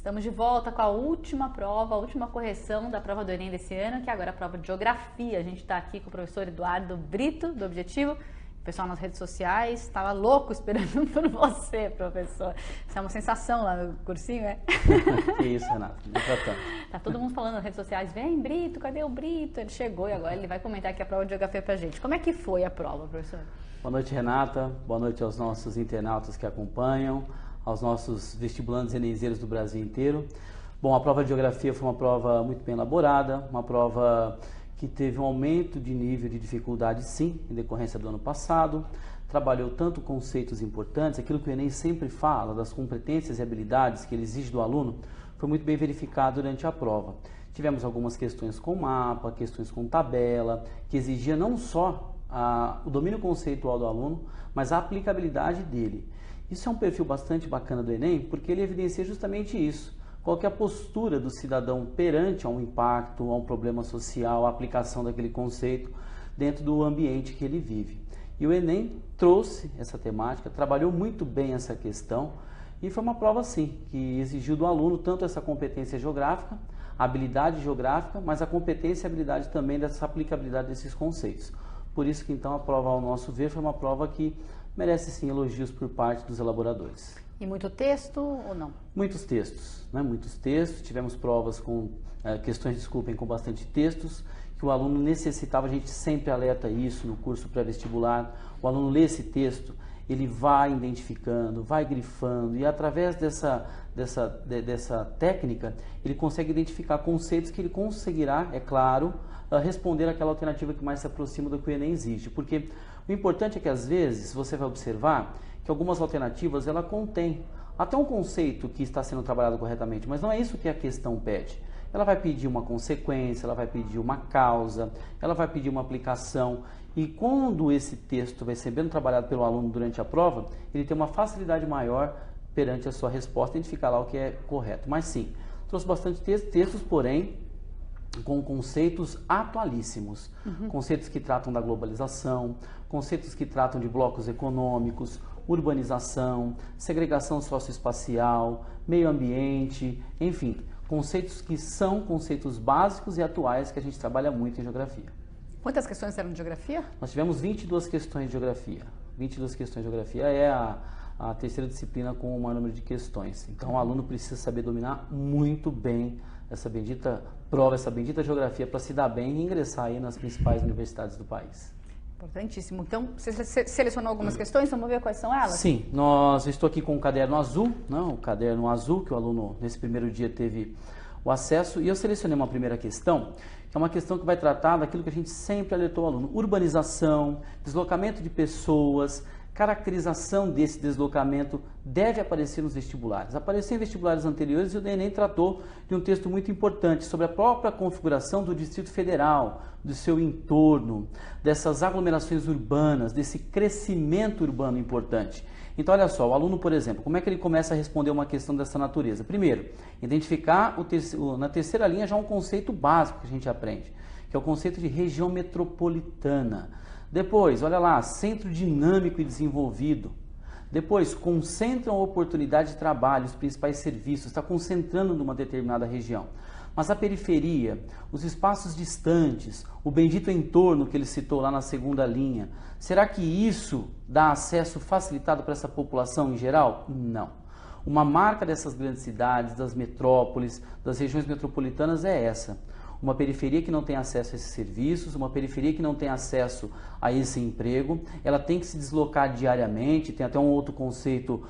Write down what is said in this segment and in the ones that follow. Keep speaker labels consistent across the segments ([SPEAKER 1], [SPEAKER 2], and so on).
[SPEAKER 1] Estamos de volta com a última prova, a última correção da prova do Enem desse ano, que é agora a prova de Geografia. A gente está aqui com o professor Eduardo Brito, do Objetivo. O pessoal nas redes sociais estava louco esperando por você, professor. Isso é uma sensação lá no cursinho, é?
[SPEAKER 2] Que isso, Renato.
[SPEAKER 1] Tá todo mundo falando nas redes sociais, vem Brito, cadê o Brito? Ele chegou e agora ele vai comentar aqui a prova de Geografia pra gente. Como é que foi a prova, professor?
[SPEAKER 2] Boa noite, Renata. Boa noite aos nossos internautas que acompanham, aos nossos vestibulandos enenzeiros do Brasil inteiro. Bom, a prova de Geografia foi uma prova muito bem elaborada, uma prova que teve um aumento de nível de dificuldade, sim, em decorrência do ano passado. Trabalhou tanto conceitos importantes, aquilo que o Enem sempre fala, das competências e habilidades que ele exige do aluno, foi muito bem verificado durante a prova. Tivemos algumas questões com mapa, questões com tabela, que exigia não só o domínio conceitual do aluno, mas a aplicabilidade dele. Isso é um perfil bastante bacana do Enem, porque ele evidencia justamente isso. Qual que é a postura do cidadão perante a um impacto, a um problema social, a aplicação daquele conceito dentro do ambiente que ele vive. E o Enem trouxe essa temática, trabalhou muito bem essa questão e foi uma prova, sim, que exigiu do aluno tanto essa competência geográfica, a habilidade geográfica, mas a competência e a habilidade também dessa aplicabilidade desses conceitos. Por isso que então a prova, ao nosso ver, foi uma prova que merece sim elogios por parte dos elaboradores.
[SPEAKER 1] E muito texto ou não?
[SPEAKER 2] Muitos textos, né? Muitos textos. Tivemos provas com questões, desculpem, com bastante textos, que o aluno necessitava, a gente sempre alerta isso no curso pré-vestibular. O aluno lê esse texto, ele vai identificando, vai grifando e através dessa técnica ele consegue identificar conceitos que ele conseguirá, é claro, responder aquela alternativa que mais se aproxima do que o Enem exige. Porque o importante é que às vezes você vai observar que algumas alternativas ela contém até um conceito que está sendo trabalhado corretamente, mas não é isso que a questão pede. Ela vai pedir uma consequência, ela vai pedir uma causa, ela vai pedir uma aplicação. E quando esse texto vai ser bem trabalhado pelo aluno durante a prova, ele tem uma facilidade maior perante a sua resposta, identificar lá o que é correto. Mas sim, trouxe bastante textos, porém, com conceitos atualíssimos. Conceitos que tratam da globalização, conceitos que tratam de blocos econômicos, urbanização, segregação socioespacial, meio ambiente, enfim, conceitos que são conceitos básicos e atuais que a gente trabalha muito em geografia.
[SPEAKER 1] Quantas questões eram de geografia?
[SPEAKER 2] Nós tivemos 22 questões de geografia. 22 questões de geografia é a terceira disciplina com o maior número de questões. Então o aluno precisa saber dominar muito bem essa bendita prova, essa bendita geografia para se dar bem e ingressar aí nas principais universidades do país.
[SPEAKER 1] Importantíssimo. Então, você selecionou algumas questões, vamos ver quais são elas?
[SPEAKER 2] Sim, estou aqui com o caderno azul, o caderno azul que o aluno nesse primeiro dia teve o acesso, e eu selecionei uma primeira questão, que é uma questão que vai tratar daquilo que a gente sempre alertou o aluno: urbanização, deslocamento de pessoas, caracterização desse deslocamento deve aparecer nos vestibulares. Apareceu em vestibulares anteriores e o Enem tratou de um texto muito importante sobre a própria configuração do Distrito Federal, do seu entorno, dessas aglomerações urbanas, desse crescimento urbano importante. Então, olha só, o aluno, por exemplo, como é que ele começa a responder uma questão dessa natureza? Primeiro, identificar na terceira linha já um conceito básico que a gente aprende, que é o conceito de região metropolitana. Depois, olha lá, centro dinâmico e desenvolvido. Depois, concentram a oportunidade de trabalho, os principais serviços, está concentrando numa determinada região. Mas a periferia, os espaços distantes, o bendito entorno que ele citou lá na segunda linha, será que isso dá acesso facilitado para essa população em geral? Não. Uma marca dessas grandes cidades, das metrópoles, das regiões metropolitanas é essa: uma periferia que não tem acesso a esses serviços, uma periferia que não tem acesso a esse emprego, ela tem que se deslocar diariamente. Tem até um outro conceito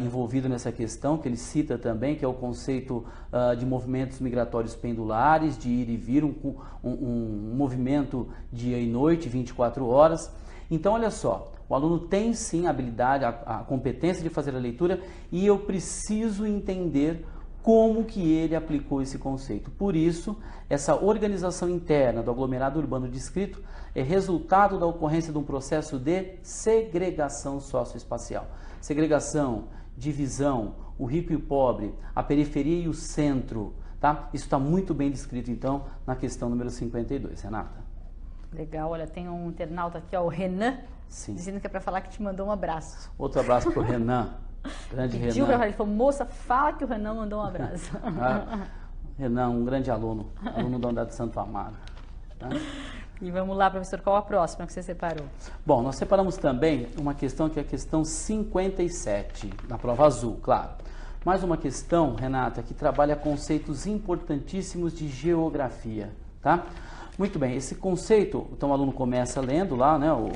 [SPEAKER 2] envolvido nessa questão, que ele cita também, que é o conceito de movimentos migratórios pendulares, de ir e vir, um movimento dia e noite, 24 horas. Então, olha só, o aluno tem sim a habilidade, a competência de fazer a leitura, e eu preciso entender como que ele aplicou esse conceito. Por isso, essa organização interna do aglomerado urbano descrito é resultado da ocorrência de um processo de segregação socioespacial. Segregação, divisão, o rico e o pobre, a periferia e o centro, tá? Isso está muito bem descrito, então, na questão número 52, Renata.
[SPEAKER 1] Legal, olha, tem um internauta aqui, ó, o Renan,
[SPEAKER 2] Sim.
[SPEAKER 1] dizendo que é para falar que te mandou um abraço.
[SPEAKER 2] Outro abraço para o Renan. Grande
[SPEAKER 1] Pediu
[SPEAKER 2] Renan.
[SPEAKER 1] pra ele falou, moça, fala que o Renan mandou um abraço.
[SPEAKER 2] Renan, um grande aluno da Unidade de Santo Amaro. Tá?
[SPEAKER 1] E vamos lá, professor, qual a próxima que você separou?
[SPEAKER 2] Bom, nós separamos também uma questão que é a questão 57, na prova azul, claro. Mais uma questão, Renata, que trabalha conceitos importantíssimos de geografia, tá? Muito bem, esse conceito, então o aluno começa lendo lá, né, o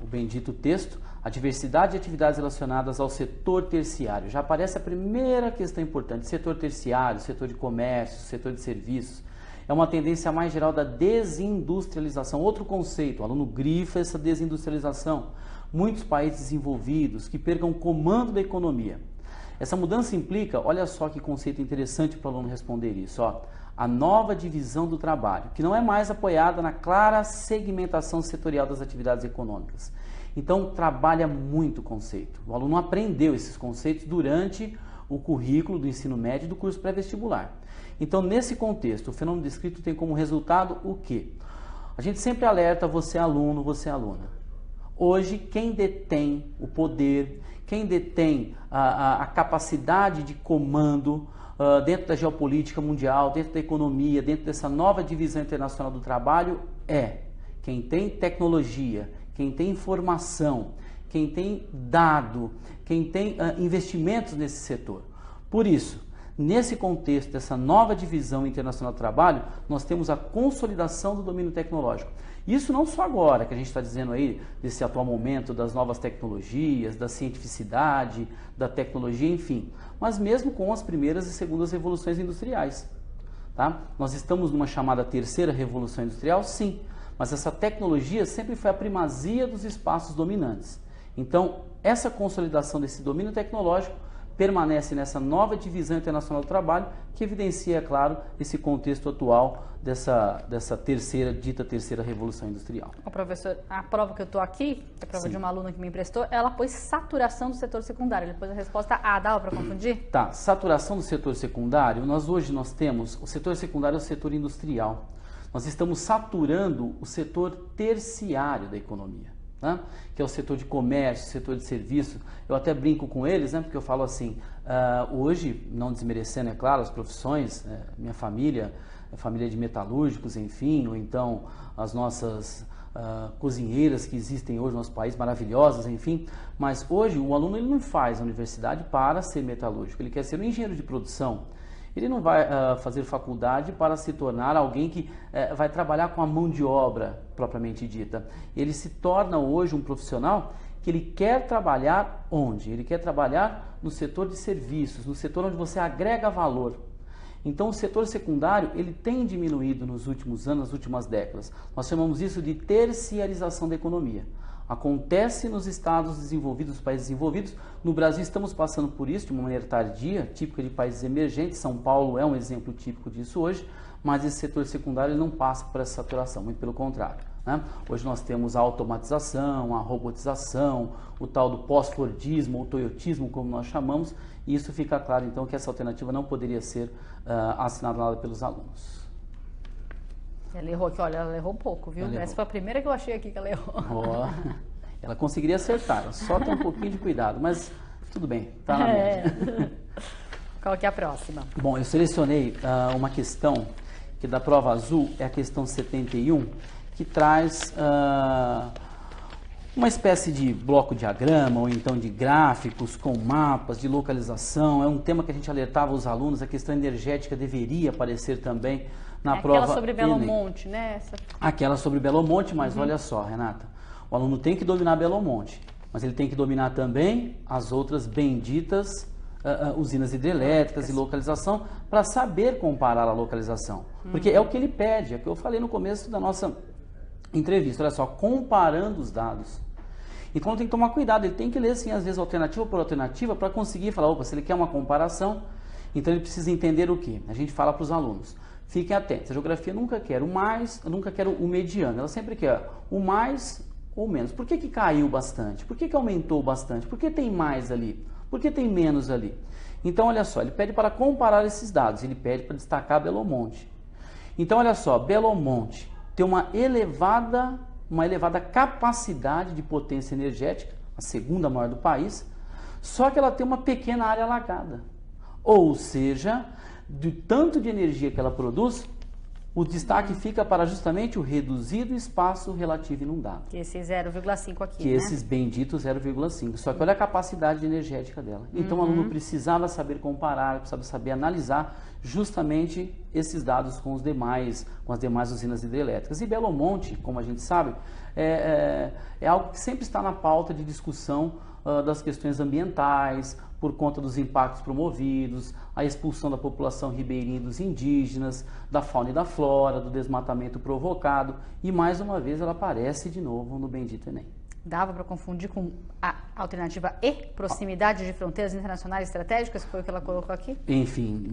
[SPEAKER 2] bendito texto, a diversidade de atividades relacionadas ao setor terciário. Já aparece a primeira questão importante, setor terciário, setor de comércio, setor de serviços. É uma tendência mais geral da desindustrialização. Outro conceito, o aluno grifa essa desindustrialização. Muitos países desenvolvidos que percam o comando da economia. Essa mudança implica, olha só que conceito interessante para o aluno responder isso, ó, a nova divisão do trabalho, que não é mais apoiada na clara segmentação setorial das atividades econômicas. Então, trabalha muito o conceito. O aluno aprendeu esses conceitos durante o currículo do ensino médio e do curso pré-vestibular. Então, nesse contexto, o fenômeno descrito tem como resultado o quê? A gente sempre alerta você aluno, você aluna. Hoje, quem detém o poder, quem detém a capacidade de comando dentro da geopolítica mundial, dentro da economia, dentro dessa nova divisão internacional do trabalho, é quem tem tecnologia, quem tem informação, quem tem dado, quem tem investimentos nesse setor. Por isso, nesse contexto dessa nova divisão internacional do trabalho, nós temos a consolidação do domínio tecnológico. Isso não só agora, que a gente está dizendo aí, desse atual momento das novas tecnologias, da cientificidade, da tecnologia, enfim, mas mesmo com as primeiras e segundas revoluções industriais. Tá? Nós estamos numa chamada terceira revolução industrial, sim, mas essa tecnologia sempre foi a primazia dos espaços dominantes. Então, essa consolidação desse domínio tecnológico permanece nessa nova divisão internacional do trabalho, que evidencia, é claro, esse contexto atual dessa dita terceira revolução industrial.
[SPEAKER 1] Ô, professor, a prova que eu estou aqui, a prova
[SPEAKER 2] Sim.
[SPEAKER 1] de uma aluna que me emprestou, ela pôs saturação do setor secundário. Ele pôs a resposta A, dava para confundir?
[SPEAKER 2] Tá, saturação do setor secundário, hoje nós temos, o setor secundário é o setor industrial. Nós estamos saturando o setor terciário da economia. Né? Que é o setor de comércio, setor de serviço. Eu até brinco com eles, né? Porque eu falo assim, hoje, não desmerecendo, é claro, as profissões, minha família, a família de metalúrgicos, enfim, ou então as nossas cozinheiras que existem hoje no nosso país, maravilhosas, enfim, mas hoje o aluno ele não faz a universidade para ser metalúrgico, ele quer ser um engenheiro de produção. Ele não vai fazer faculdade para se tornar alguém que vai trabalhar com a mão de obra propriamente dita. Ele se torna hoje um profissional que ele quer trabalhar onde? Ele quer trabalhar no setor de serviços, no setor onde você agrega valor. Então o setor secundário ele tem diminuído nos últimos anos, nas últimas décadas. Nós chamamos isso de terciarização da economia. Acontece nos estados desenvolvidos, nos países desenvolvidos. No Brasil estamos passando por isso de uma maneira tardia, típica de países emergentes. São Paulo é um exemplo típico disso hoje, mas esse setor secundário ele não passa por essa saturação, muito pelo contrário. Né? Hoje nós temos a automatização, a robotização, o tal do pós-fordismo ou toyotismo, como nós chamamos, e isso fica claro então que essa alternativa não poderia ser assinalada pelos alunos.
[SPEAKER 1] Ela errou aqui, olha, ela errou pouco, viu? Essa foi a primeira que eu achei aqui que ela errou.
[SPEAKER 2] Oh, ela conseguiria acertar, só tem um pouquinho de cuidado, mas tudo bem, tá na média.
[SPEAKER 1] Qual que é a próxima?
[SPEAKER 2] Bom, eu selecionei uma questão que da prova azul é a questão 71, que traz uma espécie de bloco diagrama ou então de gráficos com mapas de localização. É um tema que a gente alertava os alunos, a questão energética deveria aparecer também na prova.
[SPEAKER 1] Aquela sobre Belo Monte, né? Essa...
[SPEAKER 2] Aquela sobre Belo Monte, mas olha só, Renata, o aluno tem que dominar Belo Monte, mas ele tem que dominar também as outras benditas usinas hidrelétricas e localização para saber comparar a localização. Porque é o que ele pede, é o que eu falei no começo da nossa entrevista, olha só, comparando os dados. Então ele tem que tomar cuidado, ele tem que ler assim, às vezes alternativa por alternativa para conseguir falar, opa, se ele quer uma comparação, então ele precisa entender o que? A gente fala para os alunos, fiquem atentos, a geografia nunca quer o mais, nunca quer o mediano, ela sempre quer o mais ou menos. Por que caiu bastante? Por que aumentou bastante? Por que tem mais ali? Por que tem menos ali? Então olha só, ele pede para comparar esses dados, ele pede para destacar Belo Monte. Então olha só, Belo Monte tem uma elevada capacidade de potência energética, a segunda maior do país, só que ela tem uma pequena área alagada. Ou seja, do tanto de energia que ela produz, o destaque fica para justamente o reduzido espaço relativo inundado.
[SPEAKER 1] Que esse 0,5 aqui,
[SPEAKER 2] que esses benditos 0,5. Só que olha a capacidade energética dela. Então o aluno precisava saber comparar, precisava saber analisar justamente esses dados com as demais usinas hidrelétricas. E Belo Monte, como a gente sabe, é algo que sempre está na pauta de discussão das questões ambientais, por conta dos impactos promovidos, a expulsão da população ribeirinha e dos indígenas, da fauna e da flora, do desmatamento provocado, e mais uma vez ela aparece de novo no bendito Enem.
[SPEAKER 1] Dava para confundir com a alternativa E, proximidade de fronteiras internacionais estratégicas, que foi o que ela colocou aqui?
[SPEAKER 2] Enfim,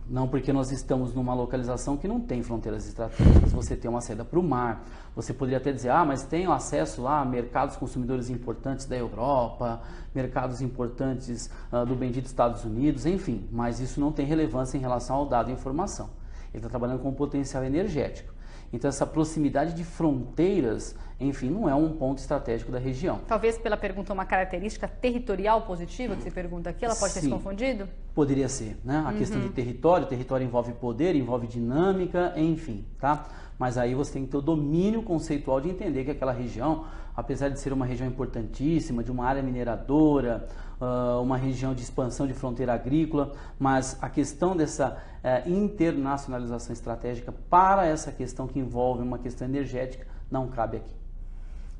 [SPEAKER 2] não, porque nós estamos numa localização que não tem fronteiras estratégicas. Você tem uma saída para o mar, você poderia até dizer, mas tem acesso lá a mercados consumidores importantes da Europa, mercados importantes do bendito Estados Unidos, enfim, mas isso não tem relevância em relação ao dado e informação. Ele está trabalhando com potencial energético. Então, essa proximidade de fronteiras, enfim, não é um ponto estratégico da região.
[SPEAKER 1] Talvez pela pergunta uma característica territorial positiva que você pergunta aqui, ela pode ter se confundido?
[SPEAKER 2] Poderia ser, né? A questão de território envolve poder, envolve dinâmica, enfim, tá? Mas aí você tem que ter o domínio conceitual de entender que aquela região, apesar de ser uma região importantíssima, de uma área mineradora, uma região de expansão de fronteira agrícola, mas a questão dessa internacionalização estratégica para essa questão que envolve uma questão energética não cabe aqui.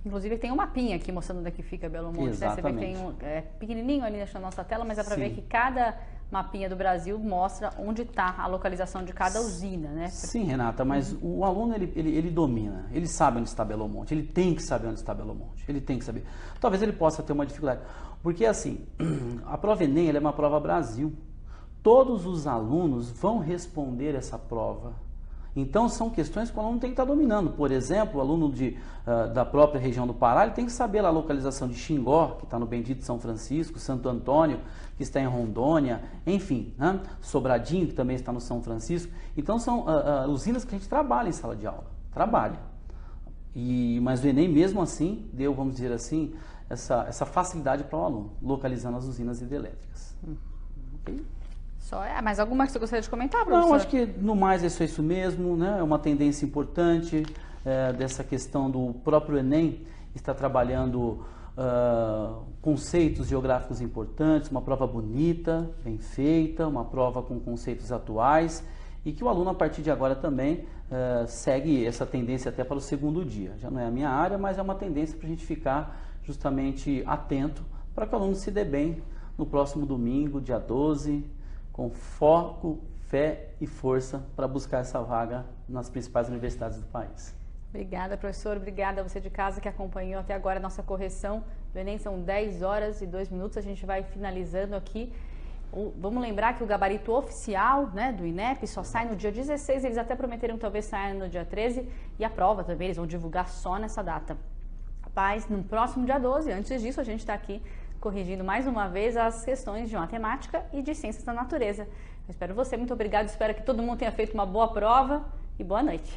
[SPEAKER 1] Inclusive tem um mapinha aqui mostrando onde é que fica Belo Monte.
[SPEAKER 2] Exatamente.
[SPEAKER 1] Né? Você vê que tem pequenininho ali na nossa tela, mas é para ver que cada mapinha do Brasil mostra onde está a localização de cada usina, né?
[SPEAKER 2] Sim, Renata, mas o aluno ele domina, ele sabe onde está Belo Monte, ele tem que saber onde está Belo Monte, ele tem que saber. Talvez ele possa ter uma dificuldade, porque assim, a prova Enem ela é uma prova Brasil. Todos os alunos vão responder essa prova. Então, são questões que o aluno tem que estar dominando. Por exemplo, o aluno da própria região do Pará, ele tem que saber a localização de Xingó, que está no bendito São Francisco, Santo Antônio, que está em Rondônia, enfim, né? Sobradinho, que também está no São Francisco. Então, são usinas que a gente trabalha em sala de aula, trabalha. Mas o Enem, mesmo assim, deu, vamos dizer assim, essa facilidade para o aluno, localizando as usinas hidrelétricas. Ok?
[SPEAKER 1] Mas alguma que você gostaria de comentar, professor?
[SPEAKER 2] Não, acho que no mais é só isso mesmo, né? É uma tendência importante dessa questão do próprio Enem estar trabalhando conceitos geográficos importantes, uma prova bonita, bem feita, uma prova com conceitos atuais e que o aluno a partir de agora também segue essa tendência até para o segundo dia. Já não é a minha área, mas é uma tendência para a gente ficar justamente atento para que o aluno se dê bem no próximo domingo, dia 12, com foco, fé e força para buscar essa vaga nas principais universidades do país.
[SPEAKER 1] Obrigada, professor. Obrigada a você de casa que acompanhou até agora a nossa correção do Enem. São 10 horas e 2 minutos. A gente vai finalizando aqui. Vamos lembrar que o gabarito oficial, né, do INEP só sai no dia 16. Eles até prometeram que talvez saia no dia 13. E a prova também eles vão divulgar só nessa data. Mas no próximo dia 12, antes disso, a gente está aqui corrigindo mais uma vez as questões de matemática e de ciências da natureza. Eu espero você, muito obrigado, espero que todo mundo tenha feito uma boa prova e boa noite.